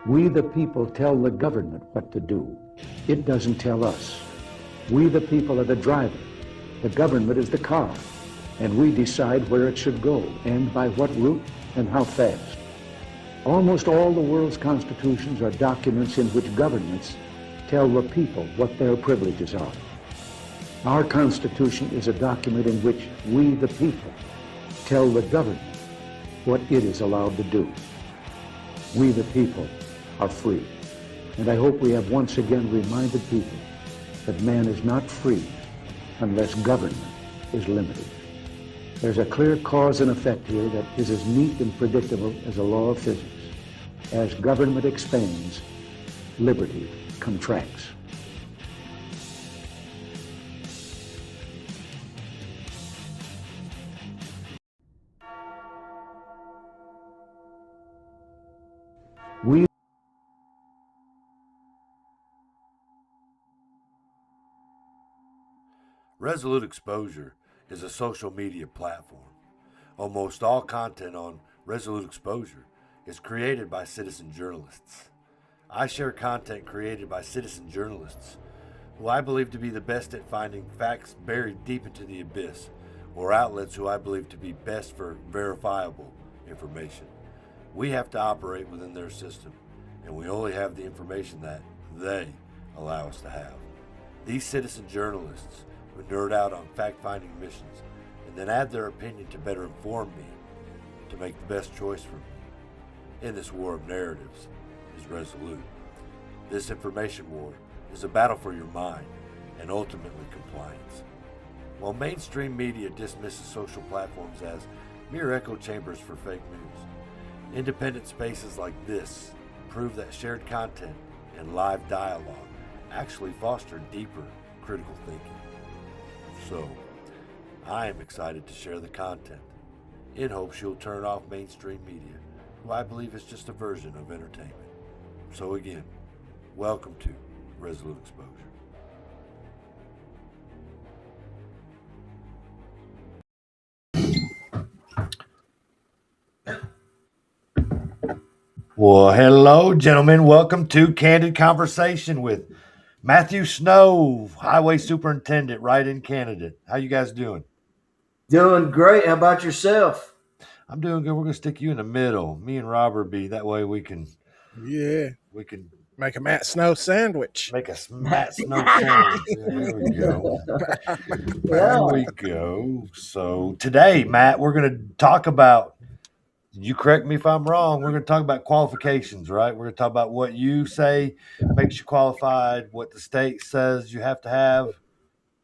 We the people tell the government what to do. It doesn't tell us. We the people are the driver. The government is the car. And we decide where it should go and by what route and how fast. Almost all the world's constitutions are documents in which governments tell the people what their privileges are. Our Constitution is a document in which we the people tell the government what it is allowed to do. We the people are free. And I hope we have once again reminded people that man is not free unless government is limited. There's a clear cause and effect here that is as neat and predictable as a law of physics. As government expands, liberty contracts. Resolute Exposure is a social media platform. Almost all content on Resolute Exposure is created by citizen journalists. I share content created by citizen journalists who I believe to be the best at finding facts buried deep into the abyss, or outlets who I believe to be best for verifiable information. We have to operate within their system, and we only have the information that they allow us to have. These citizen journalists who nerd out on fact-finding missions and then add their opinion to better inform me to make the best choice for me in this war of narratives is Resolute. This information war is a battle for your mind and ultimately compliance. While mainstream media dismisses social platforms as mere echo chambers for fake news, independent spaces like this prove that shared content and live dialogue actually foster deeper critical thinking. So, I am excited to share the content in hopes you'll turn off mainstream media, who I believe is just a version of entertainment. So again, welcome to Resolute Exposure. Well, hello, gentlemen. Welcome to Candid Conversation with Matthew Snow, Highway Superintendent, write-in candidate. How you guys doing? Doing great. How about yourself? I'm doing good. We're going to stick you in the middle. Me and Robert be. That way we can make a Matt Snow sandwich. Make a Matt Snow sandwich. There we go. There we go. So today, Matt, we're going to talk about, you correct me if I'm wrong, we're going to talk about qualifications, right? We're going to talk about what you say makes you qualified, what the state says you have to have,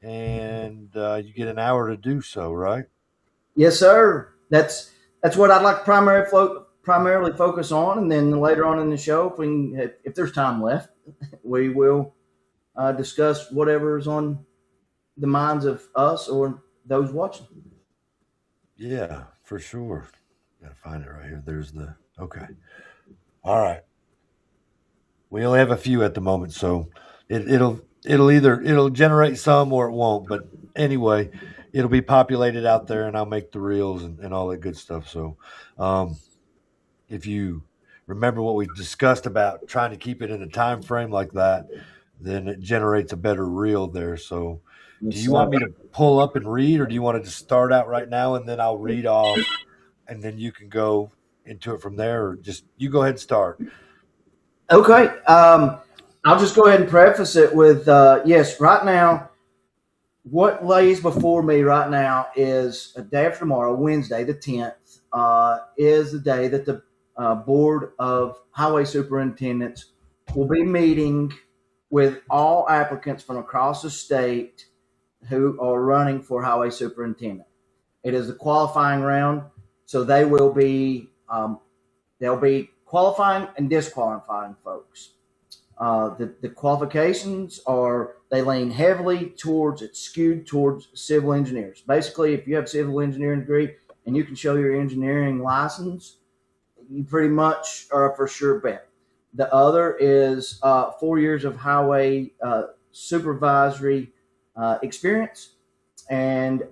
and you get an hour to do so, right? Yes, sir. That's what I'd like to primarily focus on, and then later on in the show, if there's time left, we will discuss whatever is on the minds of us or those watching. Yeah, for sure. Gotta find it right here. There's the okay. All right. We only have a few at the moment, so it'll generate some or it won't. But anyway, it'll be populated out there, and I'll make the reels and all that good stuff. So, if you remember what we discussed about trying to keep it in a time frame like that, then it generates a better reel there. So, do you want me to pull up and read, or do you want to just start out right now and then I'll read off, and then you can go into it from there, or just you go ahead and start? Okay. I'll just go ahead and preface it with, yes, right now, what lays before me right now is a day after tomorrow, Wednesday, the 10th, is the day that the Board of Highway Superintendents will be meeting with all applicants from across the state who are running for Highway Superintendent. It is the qualifying round, so they will be they'll be qualifying and disqualifying folks. The qualifications are, they lean heavily towards, it's skewed towards civil engineers. Basically, if you have a civil engineering degree and you can show your engineering license, you pretty much are a for sure bet. The other is 4 years of highway supervisory experience, and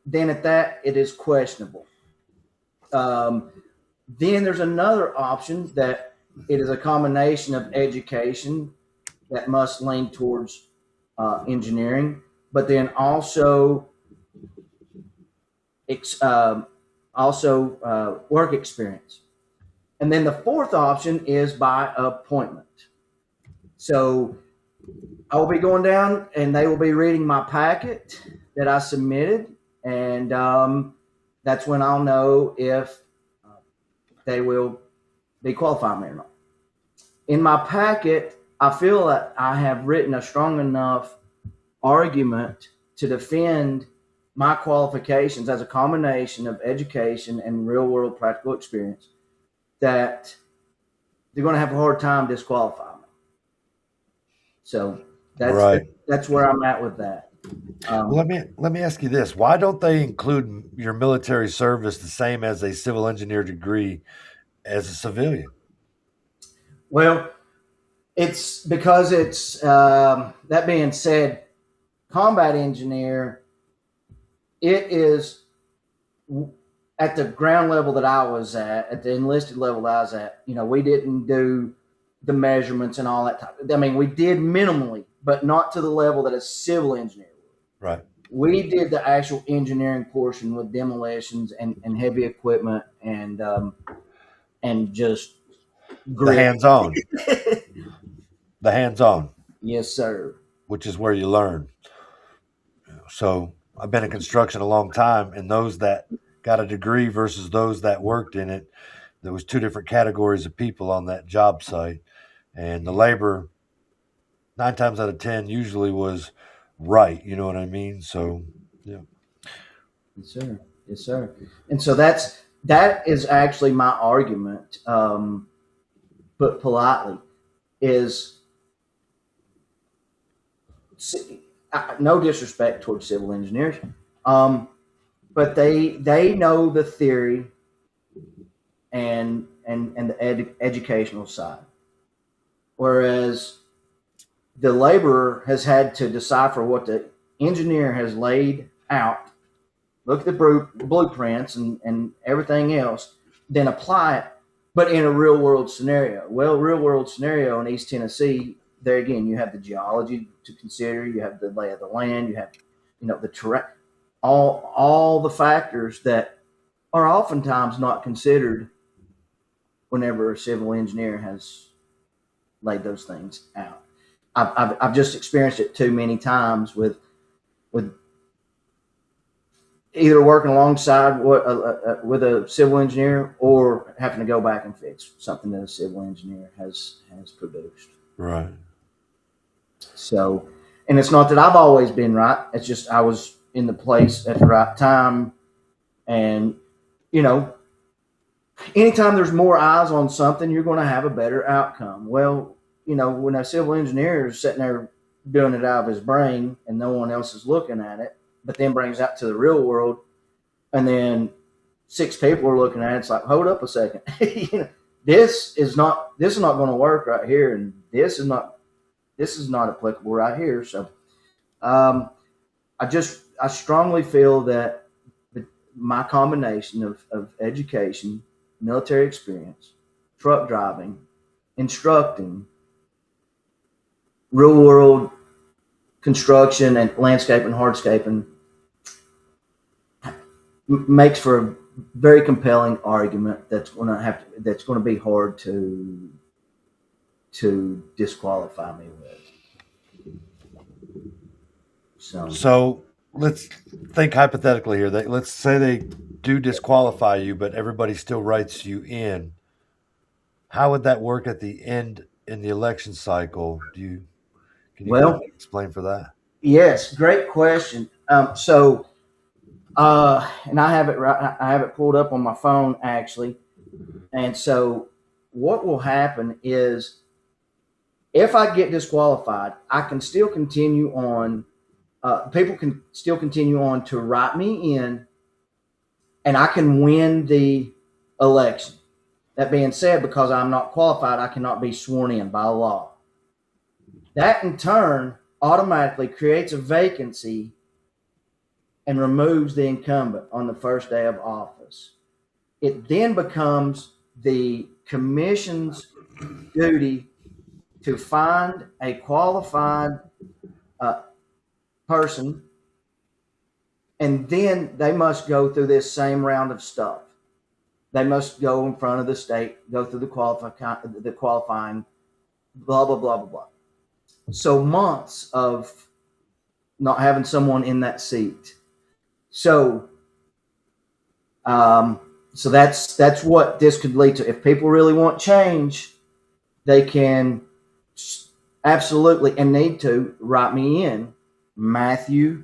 then at that, it is questionable. Then there's another option that it is a combination of education that must lean towards engineering, but then also work experience. And then the fourth option is by appointment. So I will be going down and they will be reading my packet that I submitted. And that's when I'll know if they will be qualifying me or not. In my packet, I feel that I have written a strong enough argument to defend my qualifications as a combination of education and real world practical experience that they're going to have a hard time disqualifying me. So that's where I'm at with that. Let me ask you this: why don't they include your military service the same as a civil engineer degree as a civilian? Well, it's because it's that being said, combat engineer, it is at the ground level that I was at the enlisted level that I was at. We didn't do the measurements and all that type. I mean, we did minimally, but not to the level that a civil engineer would. Right. We did the actual engineering portion with demolitions and heavy equipment and just the hands-on. The hands-on. Yes, sir. Which is where you learn. So I've been in construction a long time, and those that got a degree versus those that worked in it, there was two different categories of people on that job site. And the labor, 9 times out of 10, usually was right. You know what I mean? So, yeah. Yes, sir. Yes, sir. And so that is actually my argument, put politely, is no disrespect towards civil engineers, but they know the theory and the educational side, whereas the laborer has had to decipher what the engineer has laid out, look at the blueprints and everything else, then apply it, but in a real world scenario. Well, real world scenario in East Tennessee, there again, you have the geology to consider, you have the lay of the land, you have, the terrain, all the factors that are oftentimes not considered whenever a civil engineer has laid those things out. I've just experienced it too many times with either working alongside with a civil engineer or having to go back and fix something that a civil engineer has produced. Right. So, and it's not that I've always been right. It's just I was in the place at the right time. And, anytime there's more eyes on something, you're going to have a better outcome. Well, when a civil engineer is sitting there doing it out of his brain and no one else is looking at it, but then brings that to the real world, and then 6 people are looking at it, it's like, hold up a second. This is not going to work right here, and this is not applicable right here. So I strongly feel that my combination of education, military experience, truck driving, instructing, real world construction and landscape and hardscaping makes for a very compelling argument that's going to be hard to disqualify me with. So let's think hypothetically here. Let's say they do disqualify you, but everybody still writes you in. How would that work at the end in the election cycle? Can you explain for that? Yes, great question. And I have it pulled up on my phone actually. And so what will happen is if I get disqualified, I can still continue on. People can still continue on to write me in, and I can win the election. That being said, because I'm not qualified, I cannot be sworn in by law. That in turn automatically creates a vacancy and removes the incumbent on the first day of office. It then becomes the commission's duty to find a qualified person, and then they must go through this same round of stuff. They must go in front of the state, go through the qualifying, blah, blah, blah, blah, blah. So months of not having someone in that seat. So, so that's what this could lead to. If people really want change, they can absolutely and need to write me in, Matthew.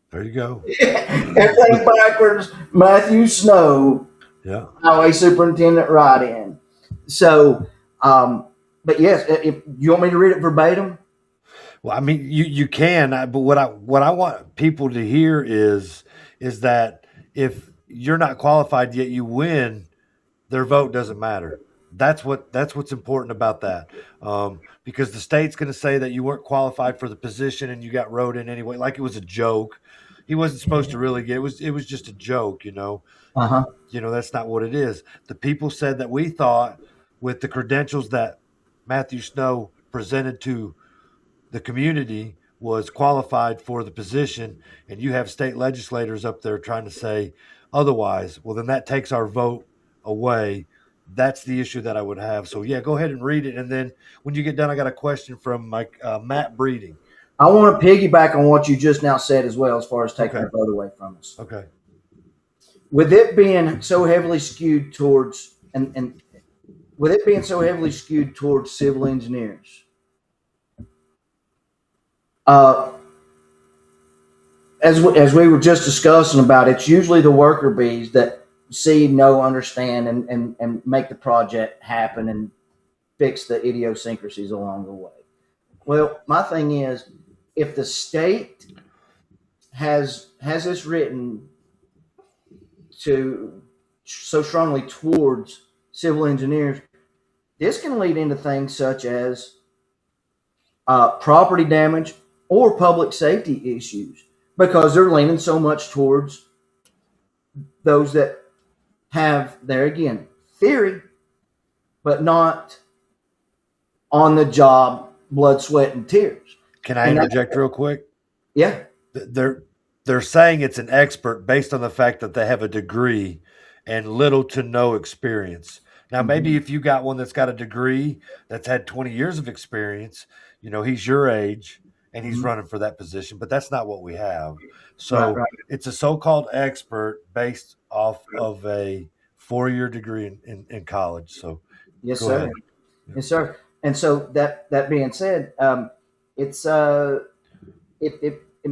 There you go. Everything backwards. Matthew Snow. Yeah. Highway Superintendent write-in. So, but yes, if you want me to read it verbatim. Well, I mean, you can, but what I want people to hear is that if you're not qualified yet you win, their vote doesn't matter. That's what's important about that, because the state's going to say that you weren't qualified for the position and you got wrote in anyway, like it was a joke. He wasn't supposed to really get it was just a joke, you know. You know, that's not what it is. The people said that we thought with the credentials that Matthew Snow presented to the community was qualified for the position, and you have state legislators up there trying to say otherwise. Well, then that takes our vote away. That's the issue that I would have. So yeah, go ahead and read it. And then when you get done, I got a question from Matt Breeding. I want to piggyback on what you just now said as well, as far as taking the vote away from us. Okay. With it being so heavily skewed towards, and with it being so heavily skewed towards civil engineers, as we were just discussing about, it's usually the worker bees that see, know, understand, and make the project happen and fix the idiosyncrasies along the way. Well, my thing is, if the state has this written to so strongly towards civil engineers, this can lead into things such as property damage or public safety issues, because they're leaning so much towards those that have, there again, theory, but not on the job, blood, sweat, and tears. Can I interject real quick? Yeah. They're saying it's an expert based on the fact that they have a degree and little to no experience. Now, maybe if you got one that's got a degree that's had 20 years of experience, you know, he's your age and he's running for that position, but that's not what we have. So it's a so-called expert based off of a 4-year degree in college. So yes, sir. Ahead. Yes, sir. And so that being said, it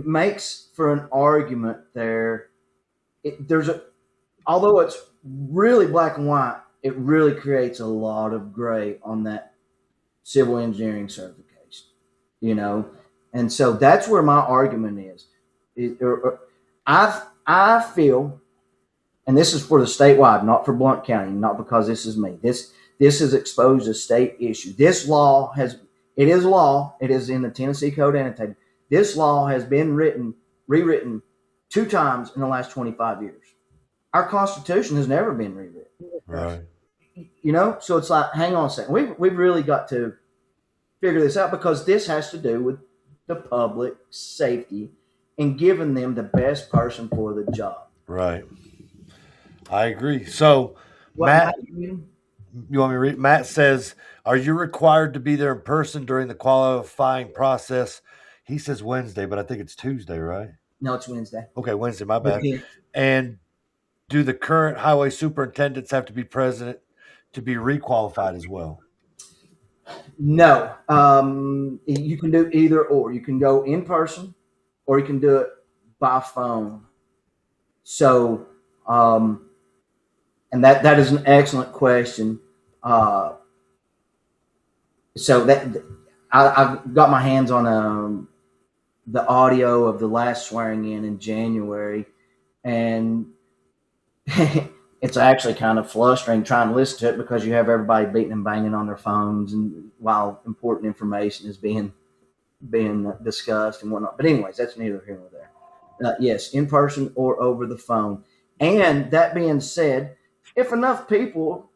makes for an argument there. Although it's really black and white, it really creates a lot of gray on that civil engineering certification, you know? And so that's where my argument is. I feel, and this is for the statewide, not for Blount County, not because this is me. This has exposed a state issue. This law it is law. It is in the Tennessee Code annotated. This law has been rewritten 2 times in the last 25 years. Our Constitution has never been rewritten. Right. You know, so it's like, hang on a second. We've really got to figure this out, because this has to do with the public safety and giving them the best person for the job. Right. I agree. So, Matt, you want me to read? Matt says, are you required to be there in person during the qualifying process? He says Wednesday, but I think it's Tuesday, right? No, it's Wednesday. Okay, Wednesday, my bad. And do the current highway superintendents have to be present to be requalified as well? No. You can do either or. You can go in person or you can do it by phone. So, and that is an excellent question. So that I got my hands on the audio of the last swearing in January, and it's actually kind of frustrating trying to listen to it, because you have everybody beating and banging on their phones, and while important information is being discussed and whatnot. But anyways, that's neither here nor there. Yes, in person or over the phone. And that being said, if enough people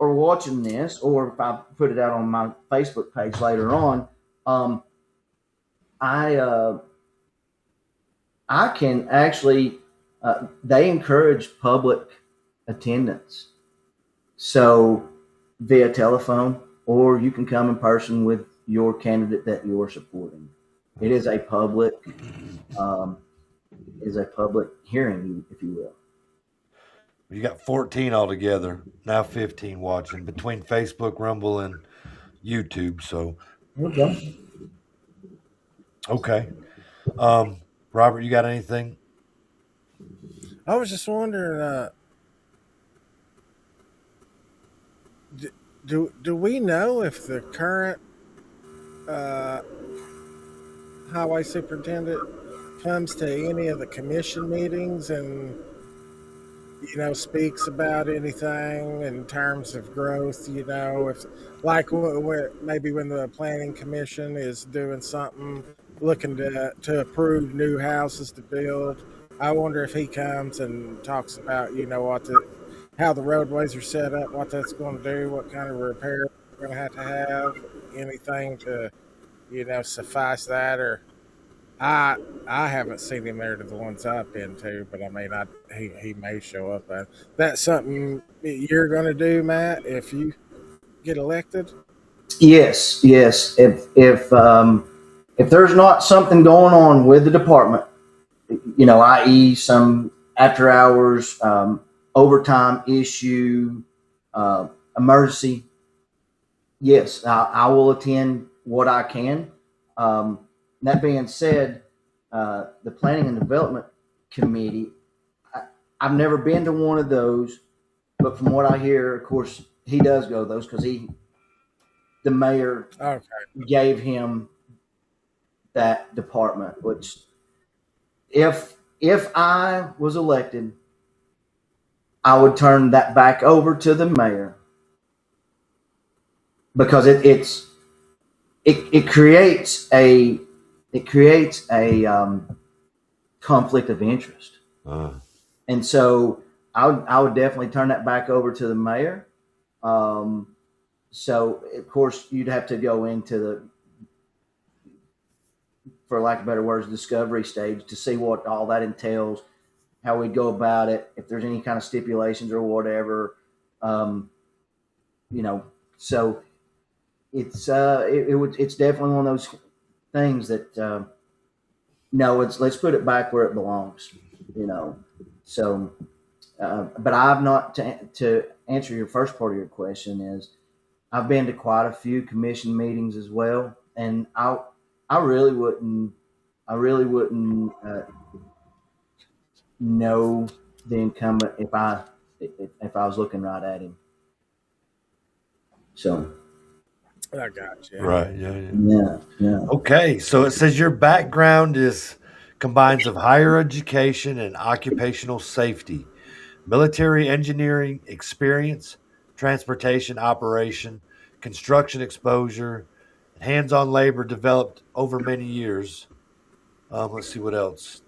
are watching this, or if I put it out on my Facebook page later on, I can actually, they encourage public attendance. So via telephone, or you can come in person with your candidate that you're supporting. It is a public, hearing, if you will. You got 14 altogether, now 15 watching between Facebook, Rumble, and YouTube. So, okay. Robert, you got anything? I was just wondering, do we know if the current highway superintendent comes to any of the commission meetings and speaks about anything in terms of growth? If like maybe when the planning commission is doing something, looking to approve new houses to build, I wonder if he comes and talks about how the roadways are set up, what that's going to do, what kind of repair we're going to have, anything to suffice that. Or I haven't seen him there to the ones I've been to, but I mean, he may show up. That's something you're going to do, Matt, if you get elected? Yes. If there's not something going on with the department, i.e. some after hours, overtime issue, emergency, yes, I will attend what I can. That being said, the Planning and Development Committee, I've never been to one of those, but from what I hear, of course, he does go to those because the mayor gave him that department, which if I was elected, I would turn that back over to the mayor because it creates a conflict of interest. And so I would definitely turn that back over to the mayor. So of course you'd have to go into for lack of better words, discovery stage to see what all that entails, how we go about it, if there's any kind of stipulations or whatever. So it's it's definitely one of those things that let's put it back where it belongs, So, but I've not to answer your first part of your question is I've been to quite a few commission meetings as well, and I really wouldn't know the incumbent if I was looking right at him. So I got you. Right. Yeah. Okay. So it says your background combines of higher education and occupational safety, military engineering experience, transportation operation, construction exposure, hands-on labor developed over many years. Let's see what else.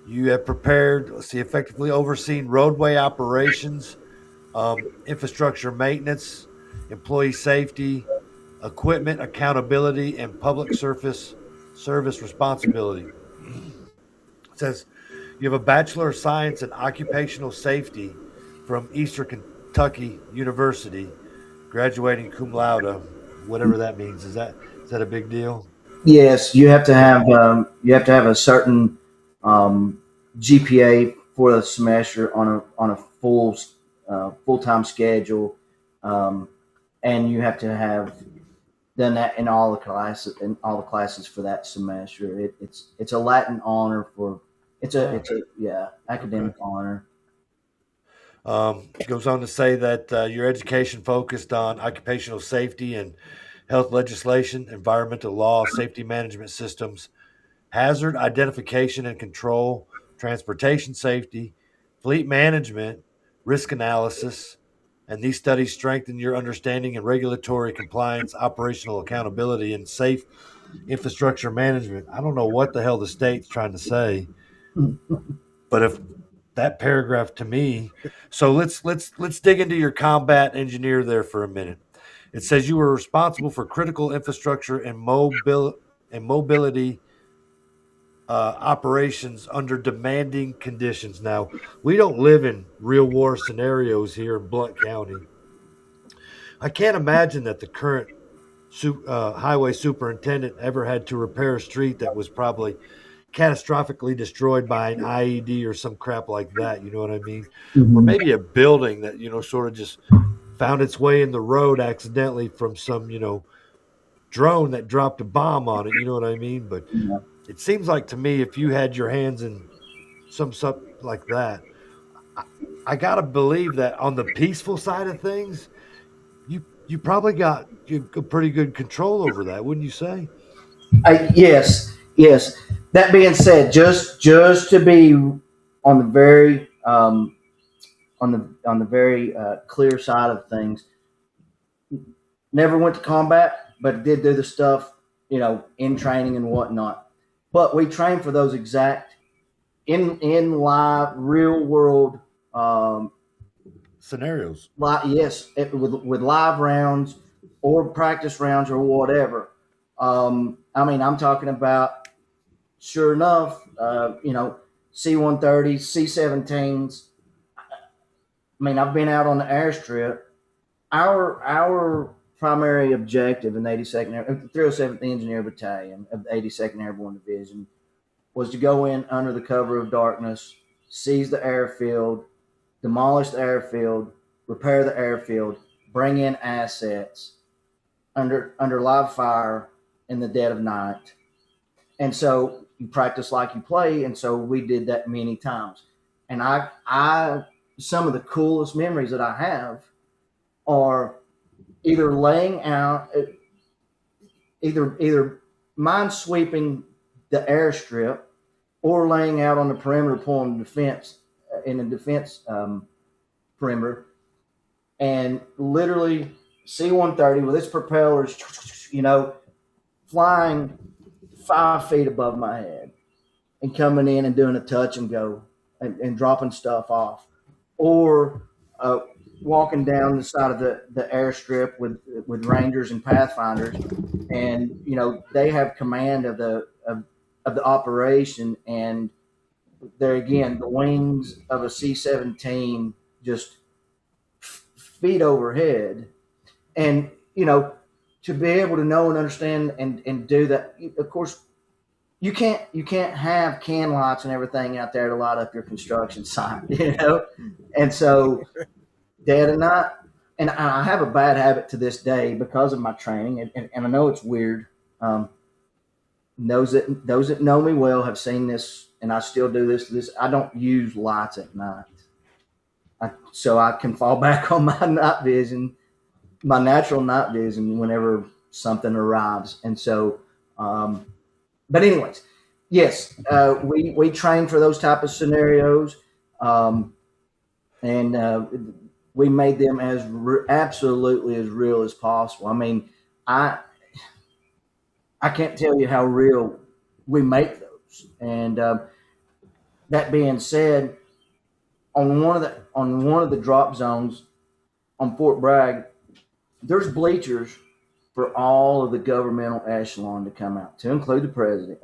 You have effectively overseen roadway operations, infrastructure maintenance, employee safety, equipment accountability, and public service responsibility. It says you have a Bachelor of Science in Occupational Safety from Eastern Kentucky University, graduating cum laude, whatever that means. Is that a big deal? Yes, you have to have a certain GPA for the semester on a full-time schedule, and you have to have done that in all the classes for that semester. It's a Latin honor academic honor. It goes on to say that your education focused on occupational safety and health legislation, environmental law, safety management systems, hazard identification and control, transportation safety, fleet management, risk analysis, and these studies strengthen your understanding in regulatory compliance, operational accountability, and safe infrastructure management. I don't know what the hell the state's trying to say, but that paragraph to me. So let's dig into your combat engineer there for a minute. It says you were responsible for critical infrastructure and mobility operations under demanding conditions. Now, we don't live in real war scenarios here in Blount County. I can't imagine that the current highway superintendent ever had to repair a street that was probably catastrophically destroyed by an IED or some crap like that. You know what I mean? Or maybe a building that, sort of just found its way in the road accidentally from some, drone that dropped a bomb on it. You know what I mean? But it seems like to me, if you had your hands in some stuff like that, I got to believe that on the peaceful side of things, you probably got a pretty good control over that, wouldn't you say? Yes. That being said, just to be on the very clear side of things, never went to combat, but did do the stuff, in training and whatnot. But we trained for those exact in live real world scenarios. With live rounds or practice rounds or whatever. I'm talking about, sure enough, C-130s, C-17s. I've been out on the airstrip. Our primary objective in the 82nd, 307th Engineer Battalion of the 82nd Airborne Division was to go in under the cover of darkness, seize the airfield, demolish the airfield, repair the airfield, bring in assets under live fire in the dead of night. And so you practice like you play. And so we did that many times. And I some of the coolest memories that I have are either laying out, either mine sweeping the airstrip or laying out on the perimeter pulling defense in the defense perimeter, and literally C-130 with its propellers, flying 5 feet above my head and coming in and doing a touch and go and dropping stuff off, or walking down the side of the airstrip with Rangers and Pathfinders, and they have command of the operation, and there again the wings of a C-17 just feet overhead, and to be able to know and understand and do that. Of course, you can't have can lights and everything out there to light up your construction site, and so Dad and I have a bad habit to this day because of my training, and I know it's weird. Those that know me well have seen this, and I still do this. I don't use lights at night, so I can fall back on my night vision, my natural night vision, whenever something arrives. And so, but anyways, yes, we train for those type of scenarios, and we made them as absolutely as real as possible. I can't tell you how real we make those. And that being said, on one of the drop zones on Fort Bragg, there's bleachers for all of the governmental echelon to come out, to include the president.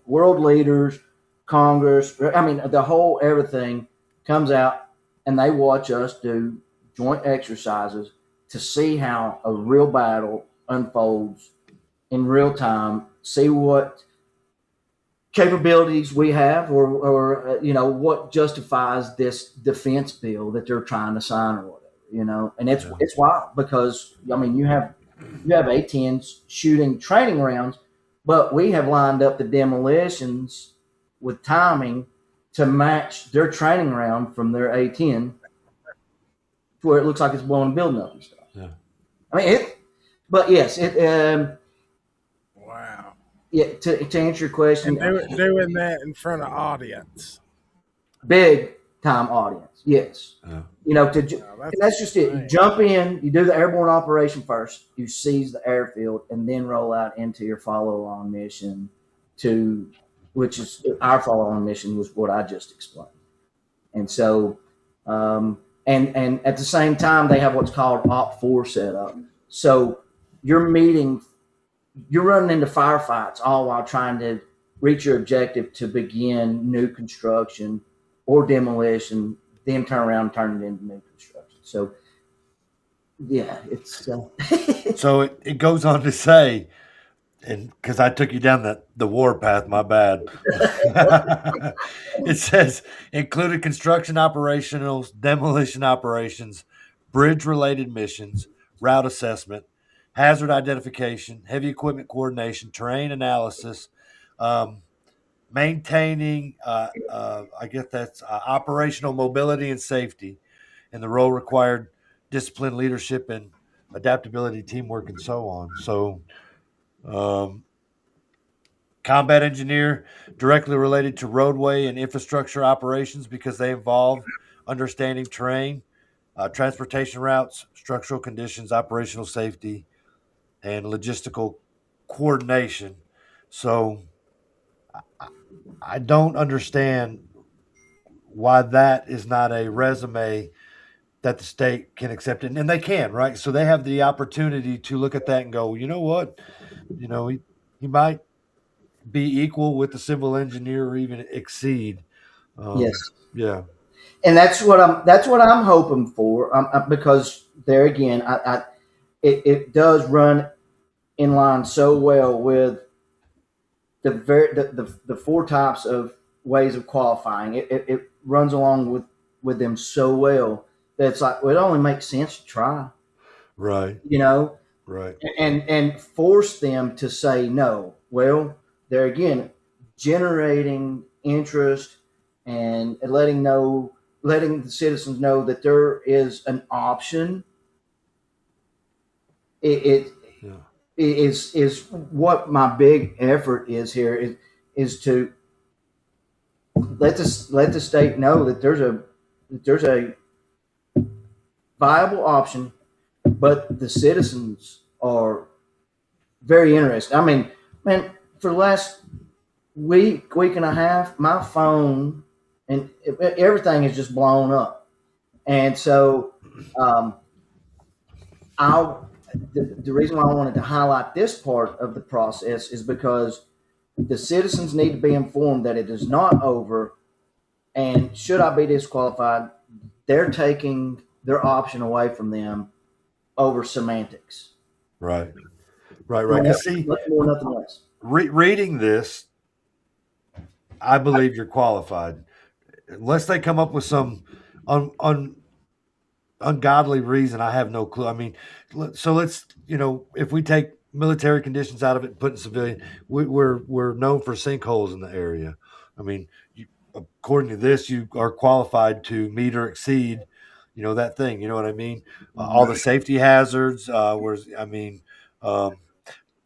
World leaders, Congress, the whole everything comes out, and they watch us do joint exercises to see how a real battle unfolds in real time, see what capabilities we have, or what justifies this defense bill that they're trying to sign or whatever, and it's wild because you have A-10s shooting training rounds, but we have lined up the demolitions with timing to match their training round from their A-10 to where it looks like it's blowing a building up and stuff. Yeah. But yes, wow. Yeah, to answer your question, and doing that in front of audience, big time audience, yes. That's just it. You jump in, you do the airborne operation first, you seize the airfield, and then roll out into your follow-on mission which is our follow-on mission was what I just explained. And so, and at the same time, they have what's called OP4 set up. So you're running into firefights all while trying to reach your objective to begin new construction or demolition, then turn around and turn it into new construction. So, yeah, it's So it goes on to say, and because I took you down the war path, my bad. It says included construction operationals, demolition operations, bridge-related missions, route assessment, hazard identification, heavy equipment coordination, terrain analysis, maintaining, I guess that's operational mobility and safety, and the role required discipline, leadership, and adaptability, teamwork, and so on. So, combat engineer, directly related to roadway and infrastructure operations because they involve understanding terrain, transportation routes, structural conditions, operational safety, and logistical coordination. So I don't understand why that is not a resume that the state can accept. And they can, right? So they have the opportunity to look at that and go, you know what? You know, he might be equal with the civil engineer or even exceed. yes. Yeah. And that's what I'm hoping for, because there again, it does run in line so well with the four types of ways of qualifying. It runs along with them so well that it's like, well, it only makes sense to try, Right. you know, Right. and force them to say no. Well, there again, generating interest and letting the citizens know that there is an option. It Yeah. is what my big effort is here is to let the state know that there's a viable option, but the citizens are very interested. I mean, man, for the last week and a half, my phone and everything is just blown up. And so, the reason why I wanted to highlight this part of the process is because the citizens need to be informed that it is not over. And should I be disqualified, they're taking their option away from them over semantics. Right. Right. See, nothing more, nothing less. Reading this, I believe you're qualified, unless they come up with some ungodly reason. I have no clue. I mean, so let's, if we take military conditions out of it and put in civilian, we're known for sinkholes in the area. I mean, according to this, you are qualified to meet or exceed, that thing. You know what I mean? All the safety hazards.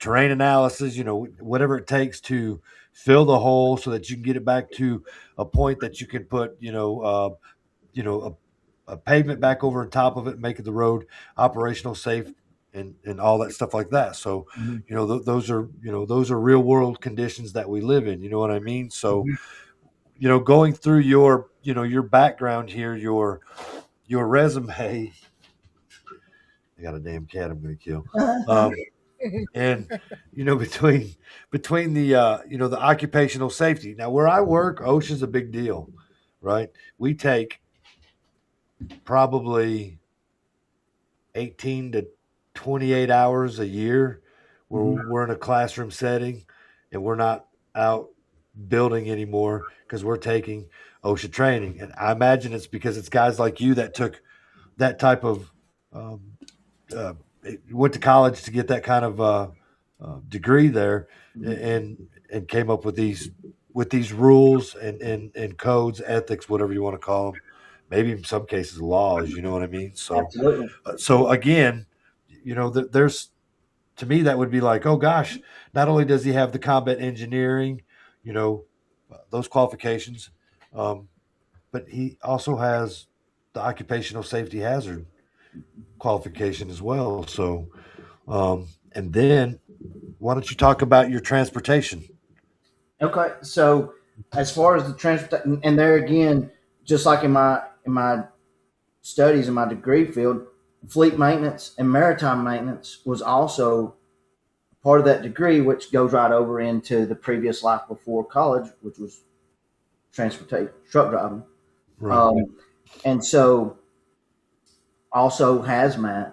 Terrain analysis. Whatever it takes to fill the hole so that you can get it back to a point that you can put, a pavement back over on top of it, making the road operational, safe, and all that stuff like that. So, those are real world conditions that we live in. You know what I mean? So, going through your background here, your resume. I got a damn cat I'm going to kill. And between the the occupational safety. Now, where I work, OSHA's a big deal, right? We take probably 18 to 28 hours a year where we're in a classroom setting and we're not out building anymore because we're taking OSHA training. And I imagine it's because it's guys like you that took that type of went to college to get that kind of degree there and came up with these rules and codes, ethics, whatever you want to call them. Maybe in some cases laws, you know what I mean? So, Absolutely. So again, there's, to me, that would be like, oh gosh, not only does he have the combat engineering, those qualifications, but he also has the occupational safety hazard qualification as well. So, and then why don't you talk about your transportation? Okay. So as far as the transportation, and there again, just like in my studies in my degree field, fleet maintenance and maritime maintenance was also part of that degree, which goes right over into the previous life before college, which was transportation, truck driving. Right. And so also hazmat.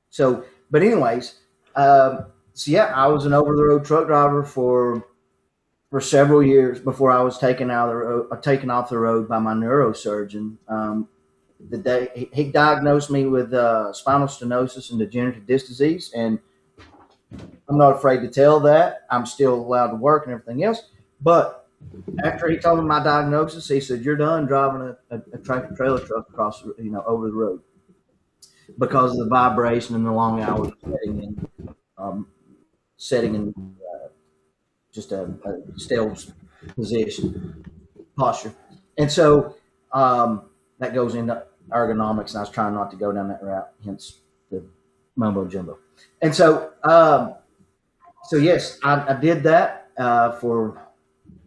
So, but anyways, so yeah, I was an over the road truck driver for several years before I was taken off the road by my neurosurgeon. The day he diagnosed me with spinal stenosis and degenerative disc disease, and I'm not afraid to tell that. I'm still allowed to work and everything else. But after he told me my diagnosis, he said, "You're done driving a tractor trailer truck across, over the road because of the vibration and the long hours setting in just a stale position posture." And so that goes into ergonomics, and I was trying not to go down that route, hence the mumbo jumbo. And so, yes, I did that for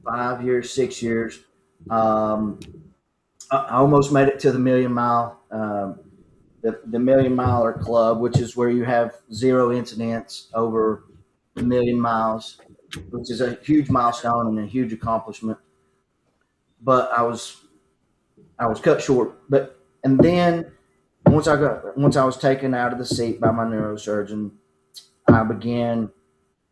5 years, 6 years. I almost made it to the Million Mile, the Million Miler Club, which is where you have 0 incidents over 1 million miles, which is a huge milestone and a huge accomplishment. But I was cut short. And then once I was taken out of the seat by my neurosurgeon, I began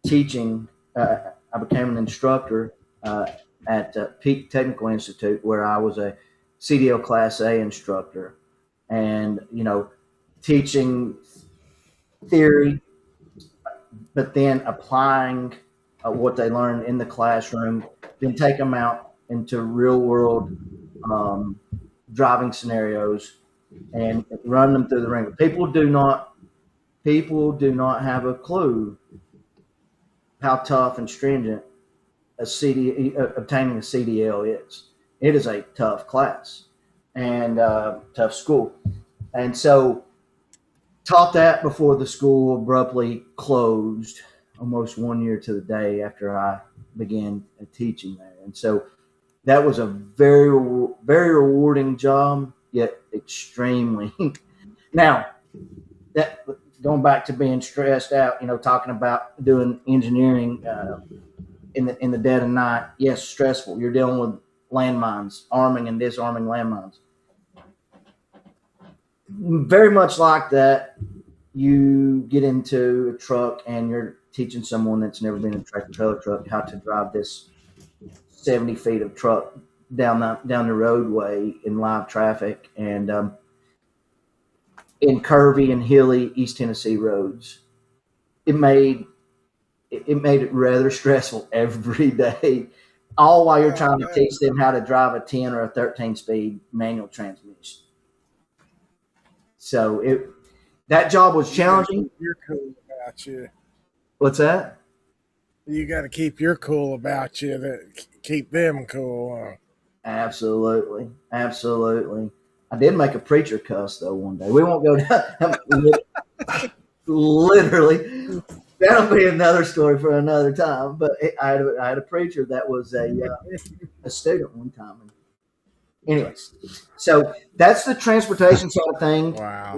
teaching. I became an instructor at Peak Technical Institute, where I was a CDL Class A instructor, and teaching theory, but then applying what they learned in the classroom, then take them out into real world driving scenarios and run them through the ringer. People do not have a clue how tough and stringent obtaining a CDL is. It is a tough class and tough school. And so taught that before the school abruptly closed almost 1 year to the day after I began teaching there. And so that was a very, very rewarding job, yet extremely. Now, that going back to being stressed out, talking about doing engineering in the dead of night. Yes, stressful. You're dealing with landmines, arming and disarming landmines. Very much like that, you get into a truck and you're teaching someone that's never been in a tractor trailer truck how to drive this 70 feet of truck down the roadway in live traffic and in curvy and hilly East Tennessee roads. It made it rather stressful every day, all while you're trying to teach them how to drive a 10 or a 13 speed manual transmission. So that job was challenging. You're cool about you. What's that? You got to keep your cool about you to keep them cool. Absolutely. I did make a preacher cuss though one day. We won't go down. Literally, that'll be another story for another time. But I had a preacher that was a student one time. Anyways, so that's the transportation side of things. Wow.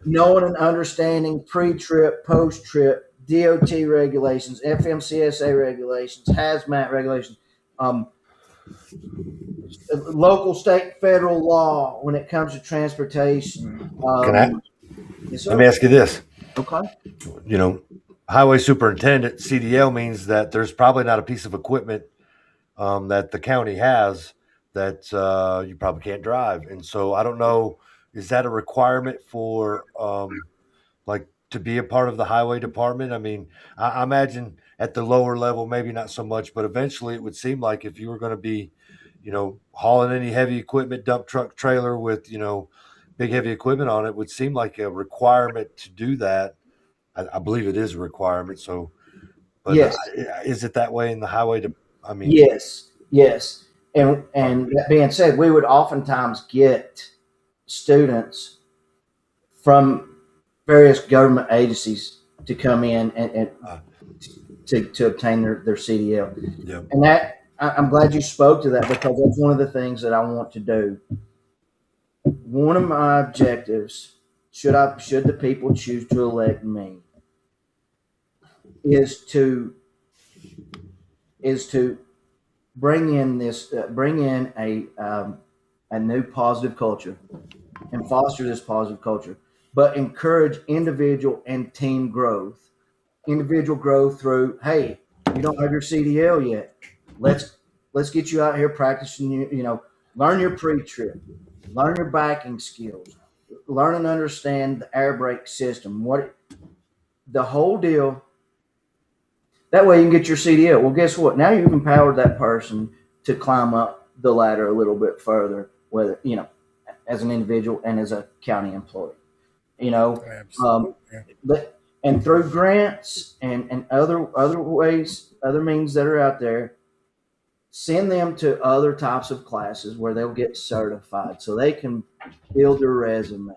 Knowing and understanding pre-trip, post-trip, DOT regulations, FMCSA regulations, hazmat regulations, local, state, federal law when it comes to transportation. Let me ask you this. Okay. Highway superintendent, CDL, means that there's probably not a piece of equipment that the county has that you probably can't drive. And so I don't know, is that a requirement for to be a part of the highway department? I mean, I imagine at the lower level, maybe not so much, but eventually it would seem like if you were going to be, hauling any heavy equipment, dump truck trailer with, big heavy equipment on it, would seem like a requirement to do that. I believe it is a requirement. So, but yes. Is it that way in the highway? Yes. And that being said, we would oftentimes get students from various government agencies to come in and to obtain their CDL. Yep. And I'm glad you spoke to that, because that's one of the things that I want to do. One of my objectives, should the people choose to elect me, is to bring in a new positive culture and foster this positive culture, but encourage individual and team growth. Individual growth through, hey, you don't have your CDL yet. Let's get you out here practicing. Learn your pre-trip, learn your backing skills, learn and understand the air brake system. The whole deal. That way you can get your CDL. Well, guess what? Now you've empowered that person to climb up the ladder a little bit further, whether, as an individual and as a county employee, and through grants and other ways, other means that are out there, send them to other types of classes where they'll get certified so they can build their resume,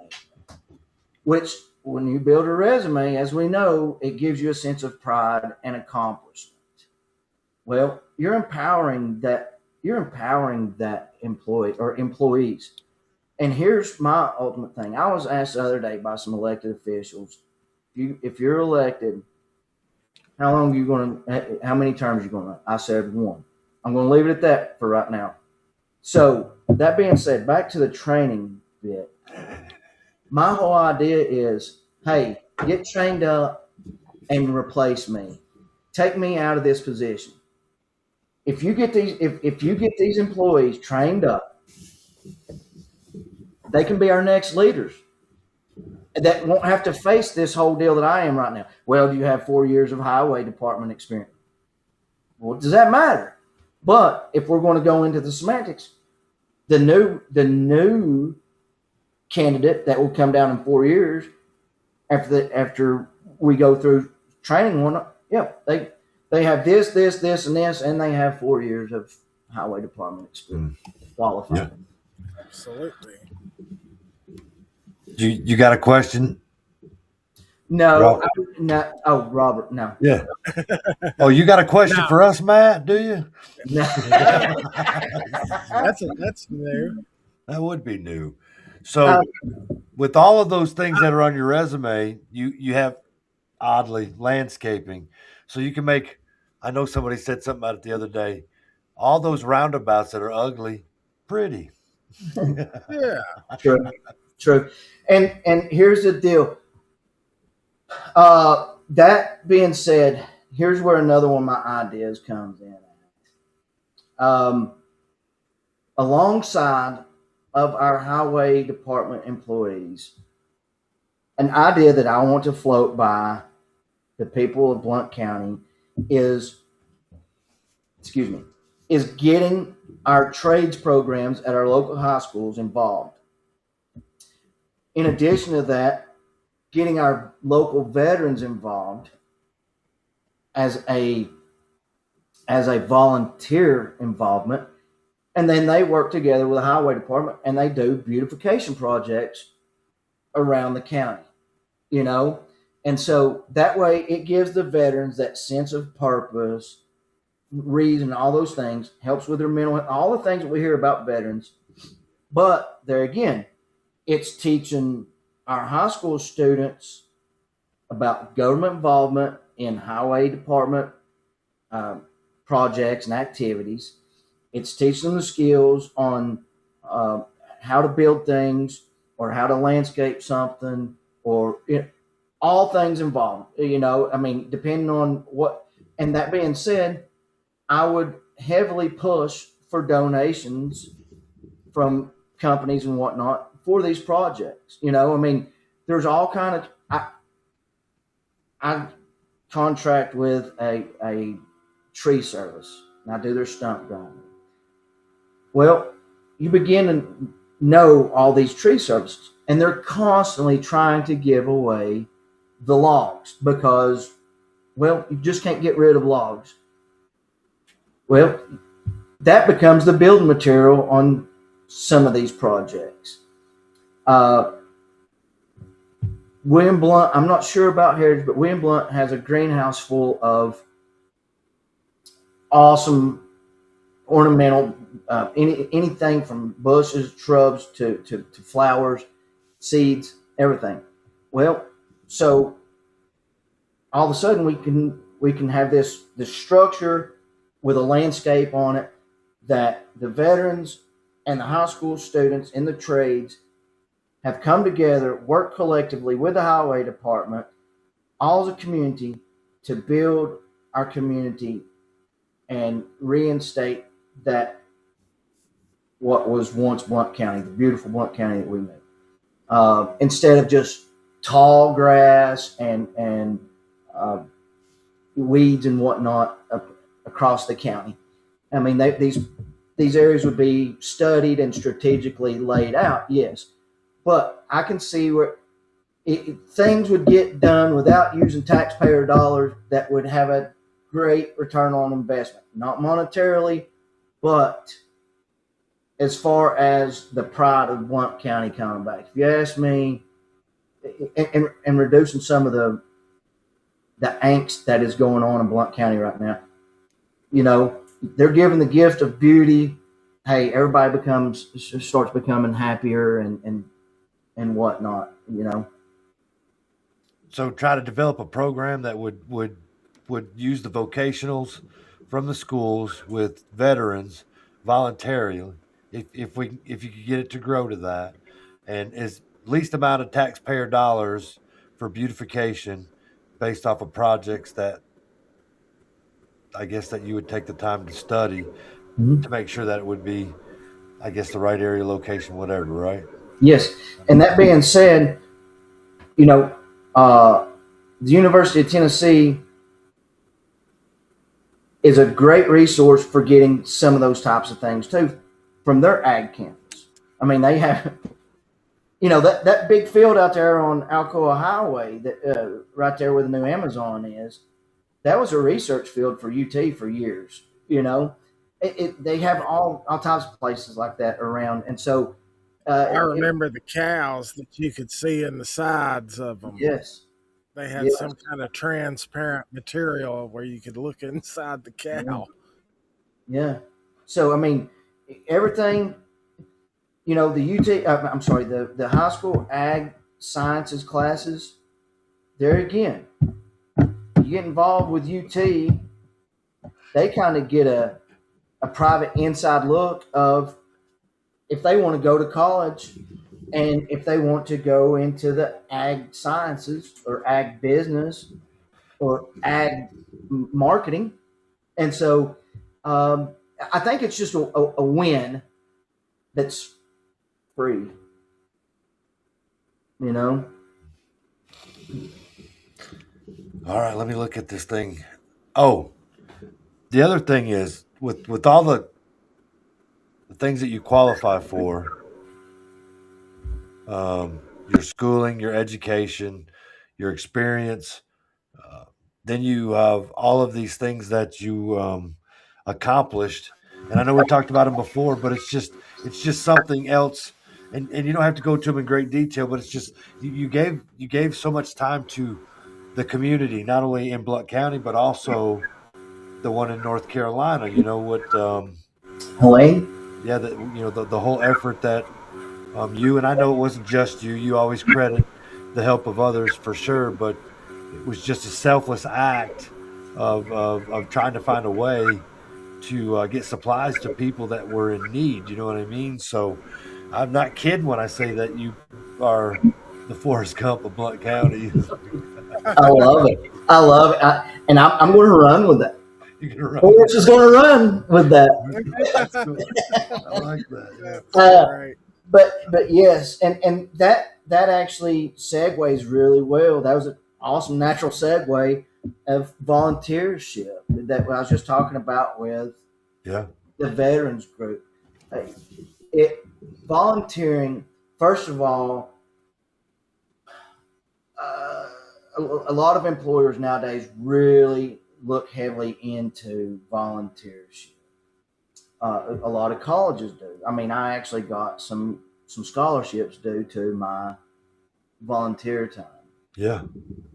which, when you build a resume, as we know, it gives you a sense of pride and accomplishment. Well, you're empowering that employee or employees. And here's my ultimate thing. I was asked the other day by some elected officials, if you're elected, how many terms are you going to? I said 1. I'm going to leave it at that for right now. So that being said, back to the training bit. My whole idea is, hey, get trained up and replace me. Take me out of this position. If you get these employees trained up, they can be our next leaders that won't have to face this whole deal that I am right now. Well, do you have 4 years of highway department experience? Well, does that matter? But if we're going to go into the semantics, the new candidate that will come down in 4 years after we go through training one, they have this, and this, and they have 4 years of highway department experience qualified. Yeah. Absolutely. You got a question? No, Robert, no. Yeah. Oh, you got a question for us, Matt? Do you? No. That's new. That would be new. So, with all of those things that are on your resume, you have, oddly, landscaping. So you can make. I know somebody said something about it the other day. All those roundabouts that are ugly, pretty. Yeah. True. And here's the deal. That being said, here's where another one of my ideas comes in. Alongside of our highway department employees, an idea that I want to float by the people of Blount County is getting our trades programs at our local high schools involved. In addition to that, getting our local veterans involved as a volunteer involvement, and then they work together with the highway department and they do beautification projects around the county, and so that way it gives the veterans that sense of purpose, reason, all those things, helps with their mental health, all the things that we hear about veterans. But there again, it's teaching our high school students about government involvement in highway department projects and activities. It's teaching them the skills on how to build things or how to landscape something, or all things involved. Depending on what. And that being said, I would heavily push for donations from companies and whatnot for these projects. There's all kind of. I contract with a tree service, and I do their stump grinding. Well, you begin to know all these tree services, and they're constantly trying to give away the logs because, well, you just can't get rid of logs. Well, that becomes the building material on some of these projects. William Blount, I'm not sure about Heritage, but William Blount has a greenhouse full of awesome ornamental, anything from bushes, shrubs to flowers, seeds, everything. Well, so all of a sudden we can have this structure with a landscape on it that the veterans and the high school students in the trades have come together, worked collectively with the highway department, all as a community, to build our community and reinstate that what was once Blount County, the beautiful Blount County that we knew. Instead of just tall grass and weeds and whatnot across the county. I mean, these areas would be studied and strategically laid out, yes. But I can see where things would get done without using taxpayer dollars that would have a great return on investment. Not monetarily, but as far as the pride of Blount County coming back. If you ask me, and reducing some of the angst that is going on in Blount County right now, you know, they're given the gift of beauty. Hey, everybody starts becoming happier and whatnot, you know. So try to develop a program that would use the vocationals from the schools with veterans voluntarily, if you could get it to grow to that, and is least amount of taxpayer dollars for beautification based off of projects that I guess that you would take the time to study to make sure that it would be, I guess, the right area, location, whatever, right? Yes. And that being said, you know, the University of Tennessee is a great resource for getting some of those types of things too from their ag campus. I mean, they have, you know, that big field out there on Alcoa Highway, that right there where the new Amazon is, that was a research field for UT for years. You know, they have all types of places like that around, and so I remember the cows that you could see in the sides of them. Yes, they had some kind of transparent material where you could look inside the cow. Yeah. So I mean, everything. You know, the the high school ag sciences classes, there again, you get involved with UT, they kind of get a private inside look of if they want to go to college and if they want to go into the ag sciences or ag business or ag marketing. And so I think it's just a win that's free, you know. All right, let me look at this thing. Oh, the other thing is with all the things that you qualify for, your schooling, your education, your experience, then you have all of these things that you accomplished. And I know we talked about them before, but it's just something else. And you don't have to go to them in great detail, but it's just you gave so much time to the community, not only in Blount County, but also the one in North Carolina. You know what? Helene? Yeah, the whole effort that you, and I know it wasn't just you. You always credit the help of others for sure, but it was just a selfless act of trying to find a way to get supplies to people that were in need. You know what I mean? So I'm not kidding when I say that you are the Forrest Gump of Blount County. I love it. I'm going to run with that. You're gonna run. Forrest is going to run with that. I like that. Right. But yes, and that actually segues really well. That was an awesome natural segue of volunteership that I was just talking about with the veterans group. Volunteering, first of all, a lot of employers nowadays really look heavily into volunteership. A lot of colleges do. I mean, I actually got some scholarships due to my volunteer time. Yeah.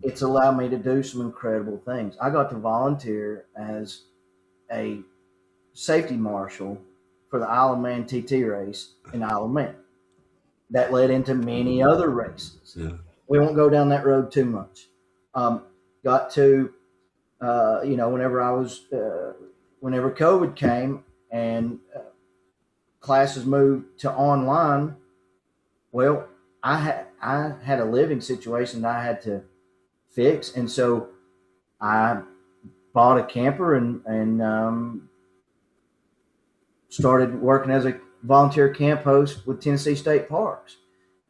It's allowed me to do some incredible things. I got to volunteer as a safety marshal for the Isle of Man TT race in Isle of Man. That led into many other races. Yeah. We won't go down that road too much. Got to, whenever COVID came and classes moved to online, well, I had a living situation that I had to fix, and so I bought a camper and started working as a volunteer camp host with Tennessee State Parks.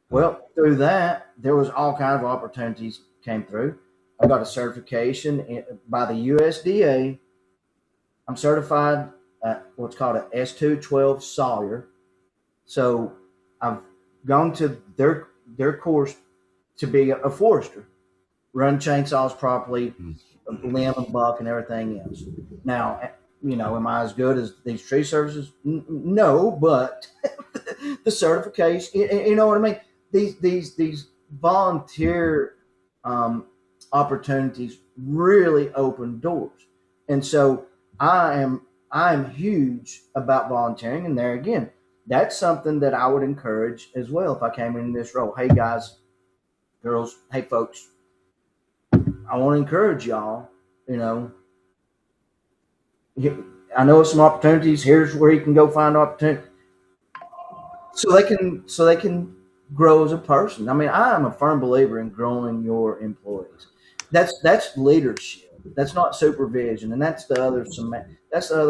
Well, through that, there was all kinds of opportunities came through. I got a certification by the USDA. I'm certified at what's called an S212 Sawyer. So I've gone to their course to be a forester, run chainsaws properly, limb and buck and everything else. Now, am I as good as these tree services? No, but the certification, you know what I mean? These volunteer opportunities really open doors. And so I am huge about volunteering. And there again, that's something that I would encourage as well if I came in this role. Hey guys, girls, hey folks, I want to encourage y'all, I know some opportunities. Here's where you can go find opportunity. So they can grow as a person. I mean, I am a firm believer in growing your employees. That's leadership. That's not supervision, and that's the other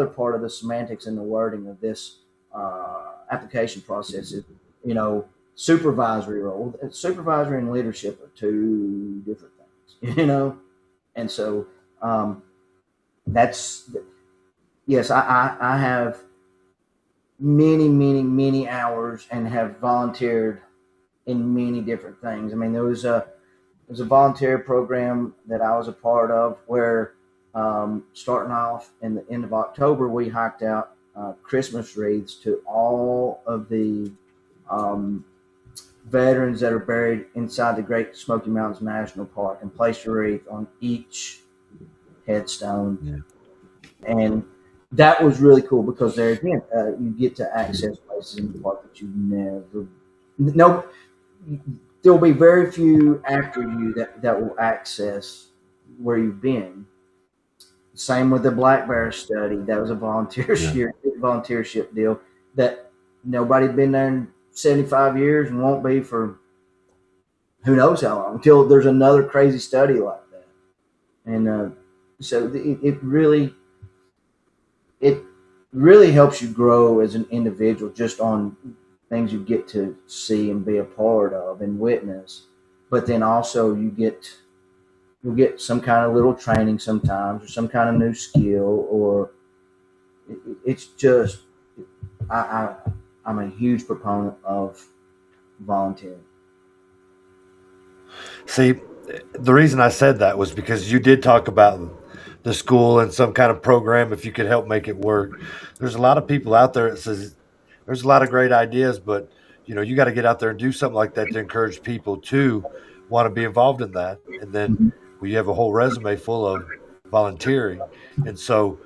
part of the semantics and the wording of this application process. Is supervisory role. Supervisory and leadership are two different things. And so that's. Yes, I have many hours and have volunteered in many different things. I mean, there was a volunteer program that I was a part of where starting off in the end of October, we hiked out Christmas wreaths to all of the veterans that are buried inside the Great Smoky Mountains National Park and placed a wreath on each headstone. Yeah. And that was really cool because there again, you get to access places in the park that you've never. There'll be very few after you that will access where you've been. Same with the black bear study. That was a volunteership deal that nobody'd been there in 75 years and won't be for who knows how long until there's another crazy study like that. And so it really helps you grow as an individual just on things you get to see and be a part of and witness. But then also you'll get some kind of little training sometimes or some kind of new skill, or it's just I'm a huge proponent of volunteering. See, the reason I said that was because you did talk about the school and some kind of program if you could help make it work. There's a lot of people out there that says there's a lot of great ideas, but you got to get out there and do something like that to encourage people to want to be involved in that. And then you have a whole resume full of volunteering. And so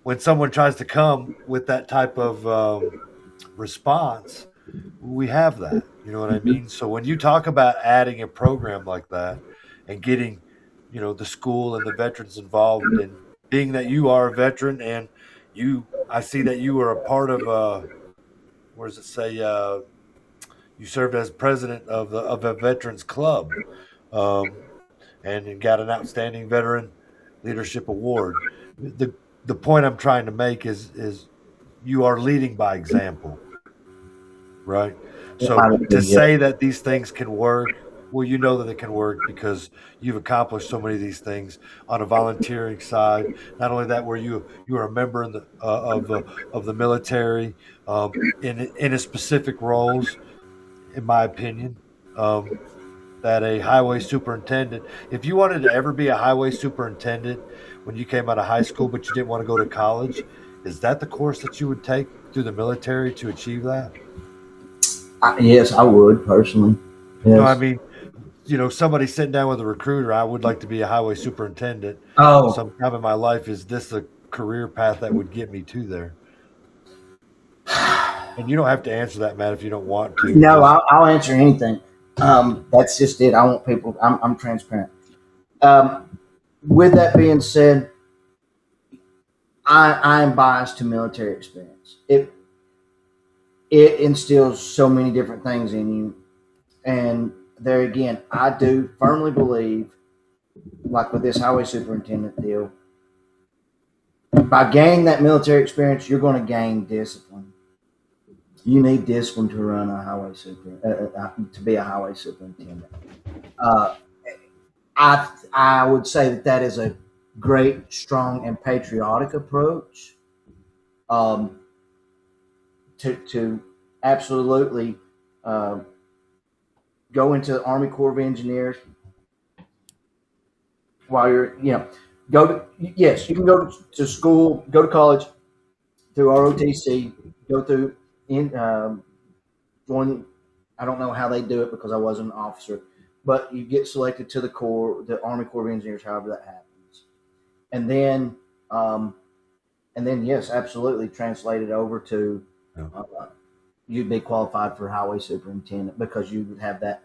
when someone tries to come with that type of response, we have that, you know what I mean? So when you talk about adding a program like that and getting the school and the veterans involved, and being that you are a veteran and I see that you were a part of where does it say you served as president of a veterans club and got an outstanding veteran leadership award. The point I'm trying to make is you are leading by example, right? So to say that these things can work, well, you know that it can work because you've accomplished so many of these things on a volunteering side. Not only that, where you are a member of the military in a specific roles, in my opinion, that a highway superintendent. If you wanted to ever be a highway superintendent when you came out of high school, but you didn't want to go to college, is that the course that you would take through the military to achieve that? Yes, I would personally. Yes. I mean, somebody sitting down with a recruiter, I would like to be a highway superintendent. Oh, sometime in my life. Is this career path that would get me to there? And you don't have to answer that, Matt, if you don't want to. No, I'll answer anything. That's just it. I want people. I'm transparent. With that being said, I am biased to military experience. It instills so many different things in you, and there again, I do firmly believe, like with this highway superintendent deal, by gaining that military experience, you're going to gain discipline. You need discipline to run a highway to be a highway superintendent. I would say that is a great, strong, and patriotic approach. To absolutely go into the Army Corps of Engineers while you're, yes, you can go to school, go to college through ROTC, go through join. I don't know how they do it because I wasn't an officer, but you get selected to the Corps, the Army Corps of Engineers, however that happens, and then yes, absolutely translate it over to. You'd be qualified for highway superintendent because you would have that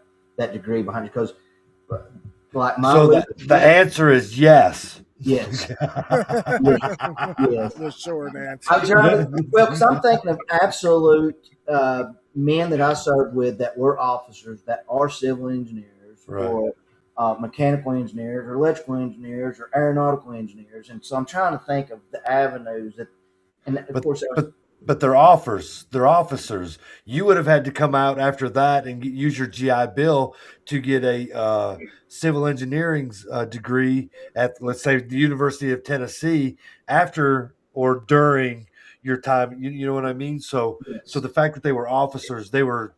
degree behind you. Because, like the answer is yes. Yes. Yes. The short answer. Because I'm thinking of absolute men that I served with that were officers that are civil engineers, right, or mechanical engineers or electrical engineers or aeronautical engineers. And so I'm trying to think of the avenues that, and of course, but they're officers. You would have had to come out after that and use your GI Bill to get a civil engineering degree at, let's say, the University of Tennessee after or during your time. You know what I mean? So, yes. So the fact that they were officers, they were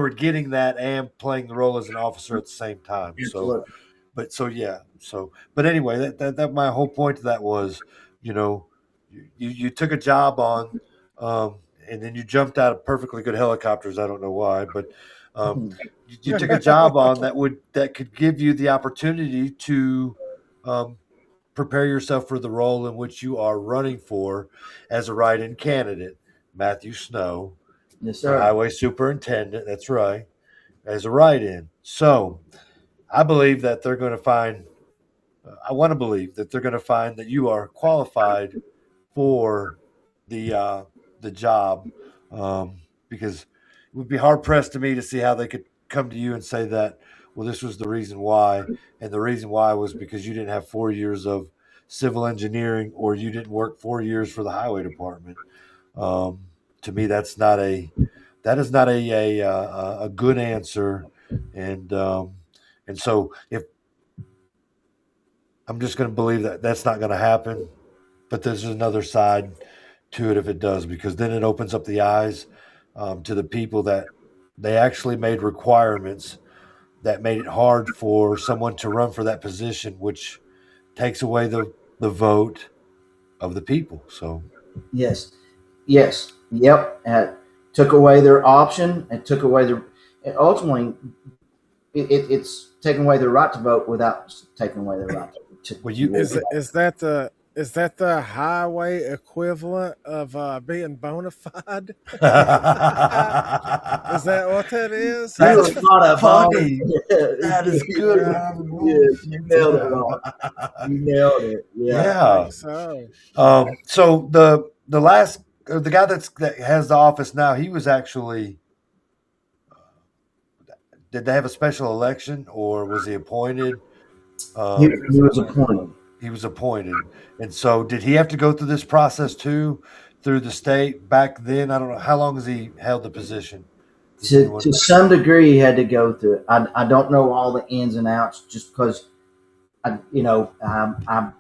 getting that and playing the role as an officer at the same time. Absolutely. But anyway, that my whole point to that was, you took a job on. And then you jumped out of perfectly good helicopters. I don't know why, but you took a job on that could give you the opportunity to prepare yourself for the role in which you are running for as a write-in candidate, Matthew Snow, yes, sir, highway superintendent. That's right, as a write-in. So, I believe that they're going to find. I want to believe that they're going to find that you are qualified for the job, because it would be hard pressed to me to see how they could come to you and say that, well, this was the reason why, and the reason why was because you didn't have 4 years of civil engineering or you didn't work 4 years for the highway department. To me, that is not a good answer, and so if I'm just going to believe that that's not going to happen, but there's another side to it if it does, because then it opens up the eyes to the people that they actually made requirements that made it hard for someone to run for that position, which takes away the vote of the people. So yes, yep. Took away their option and took away and ultimately it's taking away their right to vote without taking away their right to. Well, Is that the highway equivalent of being bona fide? Is that what that is? That's not funny. That is good. Yes, you nailed it, Ron. You nailed it. Yeah. So the guy that has the office now, he was actually. Did they have a special election, or was he appointed? He was appointed. He was appointed. And so did he have to go through this process too, through the state back then? I don't know. How long has he held the position? To some degree, he had to go through it. I don't know all the ins and outs just because, I've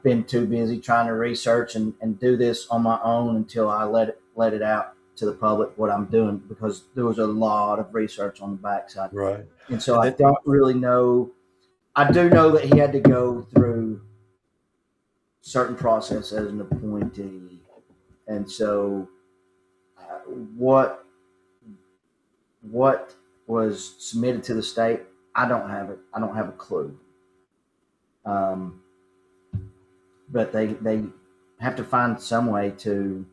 been too busy trying to research and do this on my own until I let it out to the public what I'm doing, because there was a lot of research on the backside. Right. And so I don't really know. I do know that he had to go through certain process as an appointee, and so what was submitted to the state, I don't have it. I don't have a clue. But they have to find some way to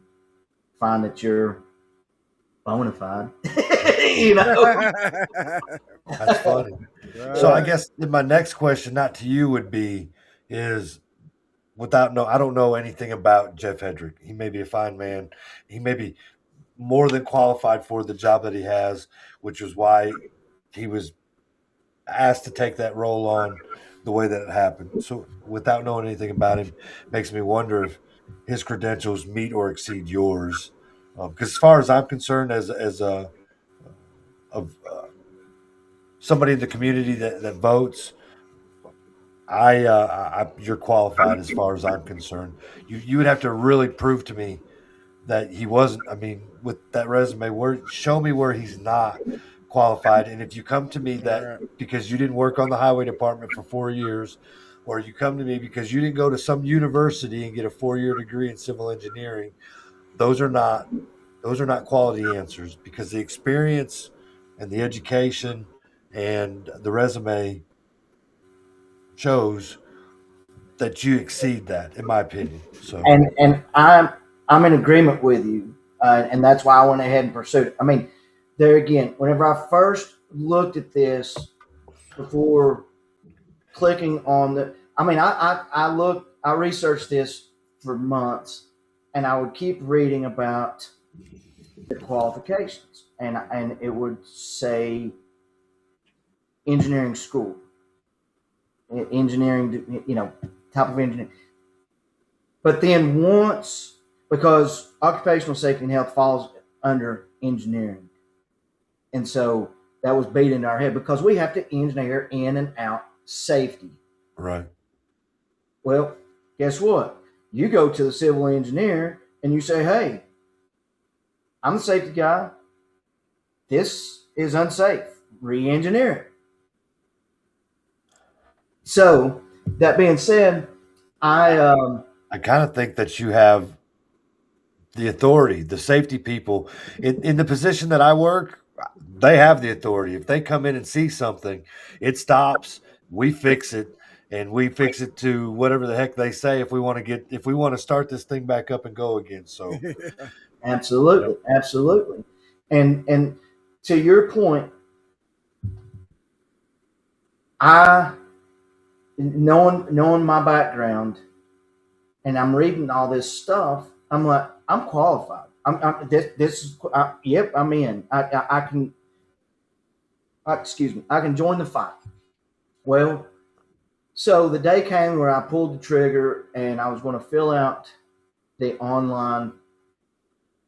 find that you're bona fide. You know? That's funny. Right. So I guess my next question, not to you, would be is I don't know anything about Jeff Hedrick. He may be a fine man. He may be more than qualified for the job that he has, which is why he was asked to take that role on the way that it happened. So without knowing anything about him, makes me wonder if his credentials meet or exceed yours. Because as far as I'm concerned, as of somebody in the community that votes, you're qualified as far as I'm concerned. You would have to really prove to me that he wasn't. I mean, with that resume, show me where he's not qualified. And if you come to me that because you didn't work on the highway department for 4 years, or you come to me because you didn't go to some university and get a 4-year degree in civil engineering, those are not quality answers, because the experience and the education and the resume shows that you exceed that, in my opinion. So, and I'm in agreement with you, and that's why I went ahead and pursued it. I mean, there again, whenever I first looked at this before clicking on I researched this for months, and I would keep reading about the qualifications, and it would say engineering school, engineering, type of engineering. But then because occupational safety and health falls under engineering, and so that was beat into our head because we have to engineer in and out safety. right. Well, guess what? You go to the civil engineer and you say, hey, I'm the safety guy. This is unsafe. Re-engineer it. So that being said, I kind of think that you have the authority. The safety people in the position that I work, they have the authority. If they come in and see something, it stops. We fix it, and we fix it to whatever the heck they say. If we want to start this thing back up and go again. So, absolutely, absolutely, and to your point, knowing my background, and I'm reading all this stuff, I'm like, I'm qualified. Yep, I'm in. I can. Excuse me. I can join the fight. Well, so the day came where I pulled the trigger and I was going to fill out the online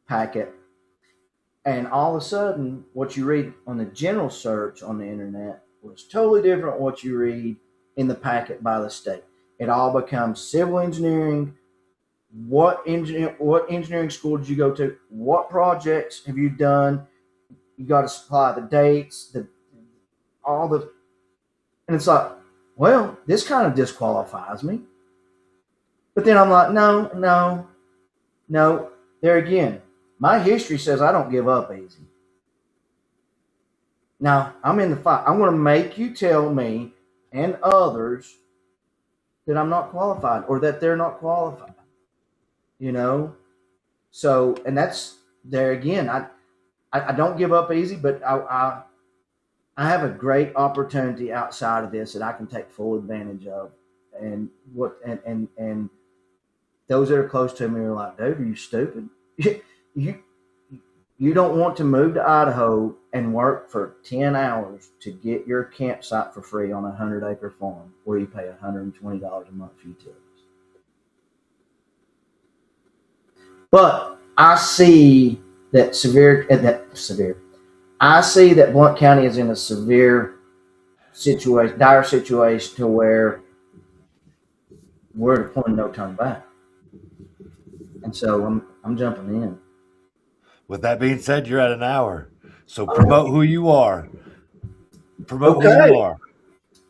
packet, and all of a sudden, what you read on the general search on the internet was totally different from what you read in the packet by the state. It all becomes civil engineering. What engineering school did you go to? What projects have you done? You got to supply the dates, and it's like, well, this kind of disqualifies me. But then I'm like, no. There again, my history says I don't give up easy. Now, I'm in the fight. I'm going to make you tell me and others that I'm not qualified or that they're not qualified. So, and that's there again. I don't give up easy, but I have a great opportunity outside of this that I can take full advantage of. And and those that are close to me are like, dude, are you stupid? You don't want to move to Idaho and work for 10 hours to get your campsite for free on a 100-acre farm where you pay $120 a month for utilities. But I see that I see that Blount County is in a severe situation, dire situation, to where we're at a point of no turn back. And so I'm jumping in. with that being said, you're at an hour. So promote who you are. Promote who Okay. you are.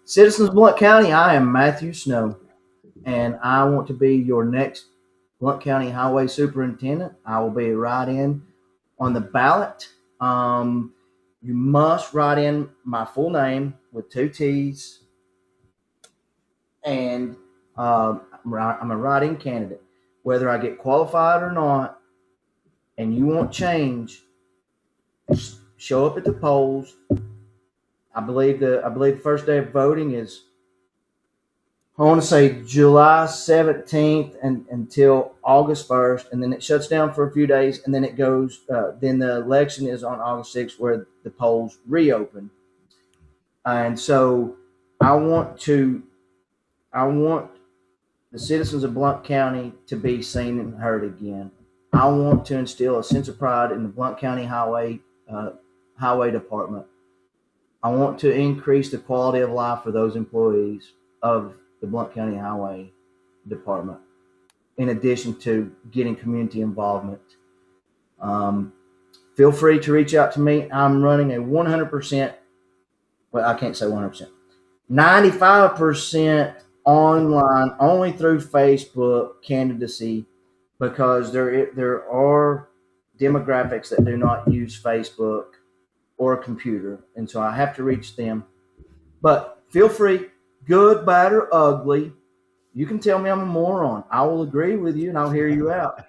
Citizens of Blount County, I am Matthew Snow, and I want to be your next Blount County Highway Superintendent. I will be right in on the ballot. You must write in my full name with 2 T's, and I'm a write-in candidate. whether I get qualified or not, and you want change, show up at the polls. I believe the first day of voting is, I want to say, July 17th until August 1st, and then it shuts down for a few days, and then it goes. Then the election is on August 6th, where the polls reopen. And so, I want the citizens of Blount County to be seen and heard again. I want to instill a sense of pride in the Blount County Highway Department. I want to increase the quality of life for those employees of the Blount County Highway Department, in addition to getting community involvement. Feel free to reach out to me. I'm running a 100%, well, I can't say 100%, 95% online, only through Facebook candidacy, because there are demographics that do not use Facebook or a computer, and so I have to reach them. But feel free, good, bad, or ugly. You can tell me I'm a moron. I will agree with you, and I'll hear you out.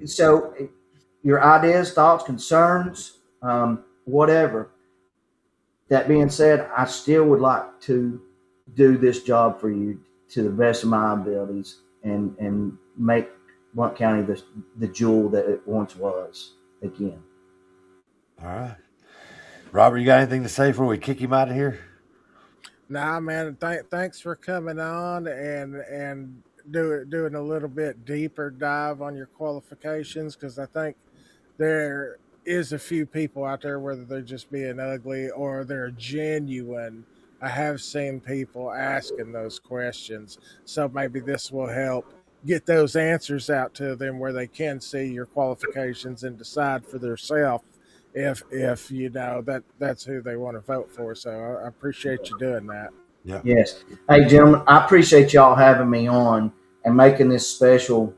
So your ideas, thoughts, concerns, whatever. That being said, I still would like to do this job for you to the best of my abilities and make Blount County the jewel that it once was again. All right. Robert, you got anything to say before we kick him out of here? Nah, man. Thanks for coming on and doing a little bit deeper dive on your qualifications, because I think there is a few people out there, whether they're just being ugly or they're genuine. I have seen people asking those questions, so maybe this will help get those answers out to them where they can see your qualifications and decide for themselves if that's who they want to vote for. So I appreciate you doing that. Yeah. Yes. Hey, gentlemen, I appreciate y'all having me on and making this special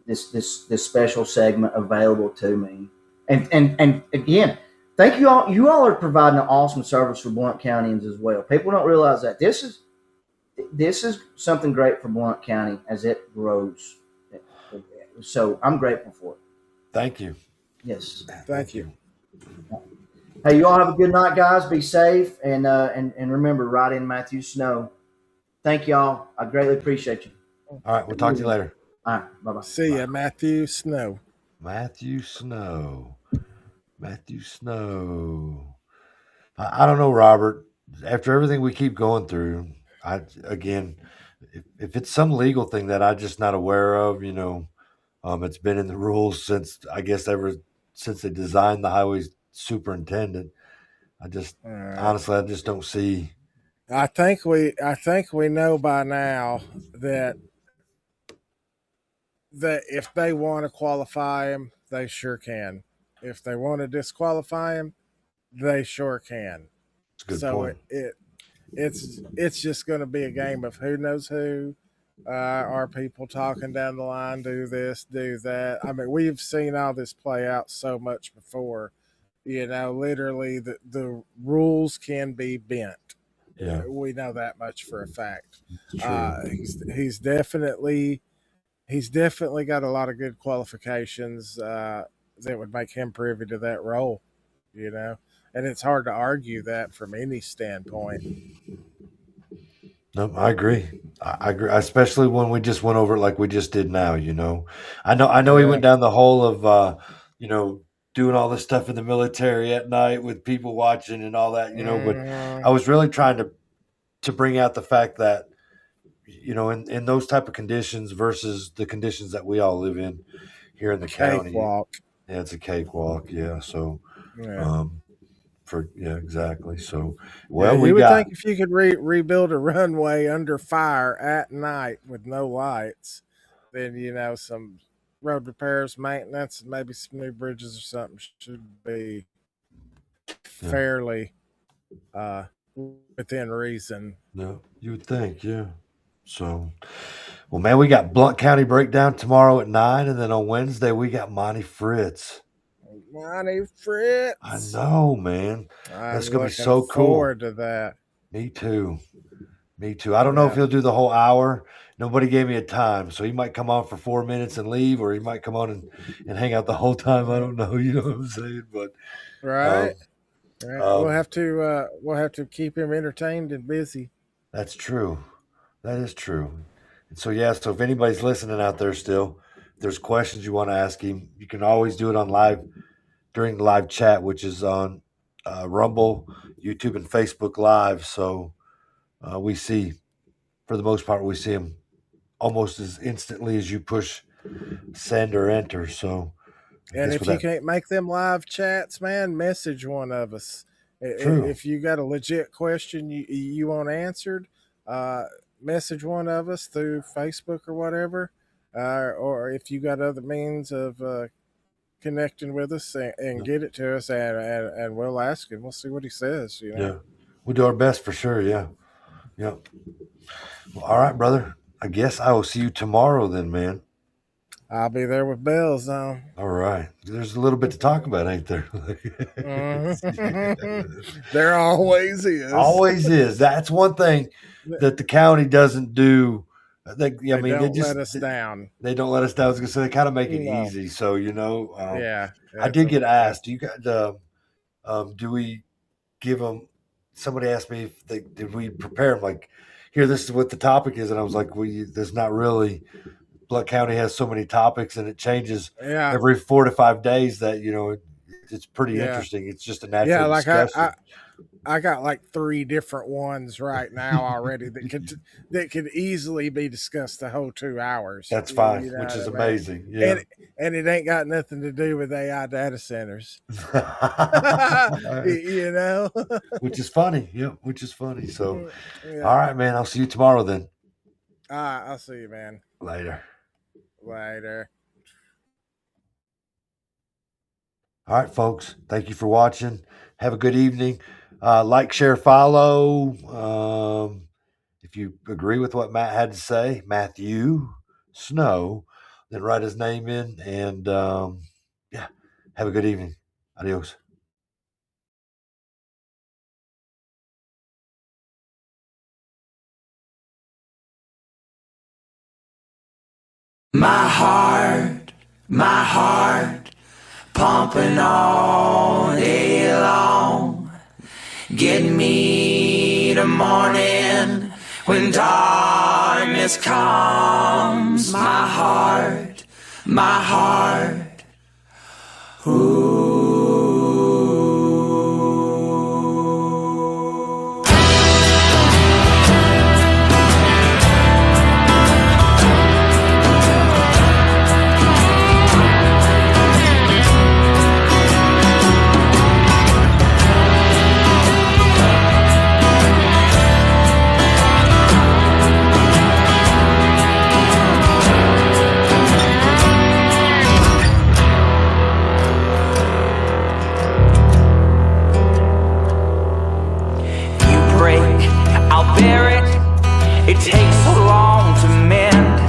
segment available to me. And again, thank you all. You all are providing an awesome service for Blount Countyans as well. People don't realize that this is something great for Blount County as it grows. So I'm grateful for it. Thank you. Yes. Thank you. Hey, you all have a good night, guys. Be safe, and remember, write in Matthew Snow. Thank y'all. I greatly appreciate you. All right, we'll talk to you later. All right, bye-bye. See ya, Matthew Snow. Matthew Snow. I don't know, Robert. After everything we keep going through, if it's some legal thing that I'm just not aware of, it's been in the rules since since they designed the highway superintendent. Honestly, I just don't see. I think we know by now that if they want to qualify him, they sure can. If they want to disqualify him, they sure can. It's a good so point. It's just going to be a game of who knows who. Are people talking down the line, do this, do that? I mean, we've seen all this play out so much before. Literally the rules can be bent. Yeah. We know that much for a fact. He's definitely got a lot of good qualifications that would make him privy to that role, and it's hard to argue that from any standpoint. No, I agree. I agree, especially when we just went over it like we just did now. I know he went down the hole of doing all this stuff in the military at night with people watching and all that. But I was really trying to bring out the fact that in those type of conditions versus the conditions that we all live in here in the county. Cakewalk. Yeah, it's a cakewalk. Yeah, so. Yeah. Exactly. So, you would think if you could rebuild a runway under fire at night with no lights, then some road repairs, maintenance, and maybe some new bridges or something should be fairly within reason. No, you would think, yeah. So, well, man, we got Blount County Breakdown tomorrow at 9, and then on Wednesday we got Monty Fritz. Monty Fritz. I know, man. That's gonna be so cool. Forward to that. Me too. Me too. I don't know if he'll do the whole hour. Nobody gave me a time, so he might come on for 4 minutes and leave, or he might come on and hang out the whole time. I don't know. You know what I'm saying? But right. We'll have to keep him entertained and busy. That's true. That is true. And so so if anybody's listening out there still, if there's questions you want to ask him, you can always do it during the live chat, which is on Rumble, YouTube, and Facebook Live. So we see, for the most part, we see him almost as instantly as you push send or enter. So, and if you can't make them live chats, man, message one of us. True. If you got a legit question you want answered, message one of us through Facebook or whatever, or if you got other means of connecting with us and get it to us, and we'll ask him. We'll see what he says. Yeah, we'll do our best for sure. Yeah. Well, all right, brother. I guess I will see you tomorrow then, man. I'll be there with bells on. All right. There's a little bit to talk about, ain't there? There always is. Always is. That's one thing that the county doesn't do. They don't let us down. They don't let us down. I was gonna say they kind of make it easy. So I did get asked. Do you got? Do we give them? Somebody asked me if did we prepare them like, here, this is what the topic is, and I was like, there's not really. Blount County has so many topics, and it changes every 4 to 5 days. That it's pretty interesting. It's just a natural discussion. I got like 3 different ones right now already that could easily be discussed the whole 2 hours. That's fine, which is amazing. Yeah, and it ain't got nothing to do with AI data centers. Which is funny. Yeah, which is funny. So, all right, man. I'll see you tomorrow then. I'll see you, man. Later. All right, folks. Thank you for watching. Have a good evening. Like, share, follow. If you agree with what Matt had to say, Matthew Snow, then write his name in. And have a good evening. Adios. My heart, pumping all day long, getting me to morning when darkness comes. My heart, ooh. It takes so long to mend.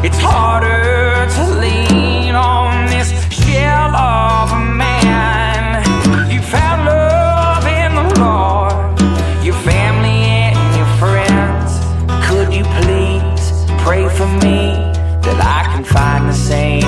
It's harder to lean on this shell of a man. You found love in the Lord, your family and your friends. Could you please pray for me that I can find the same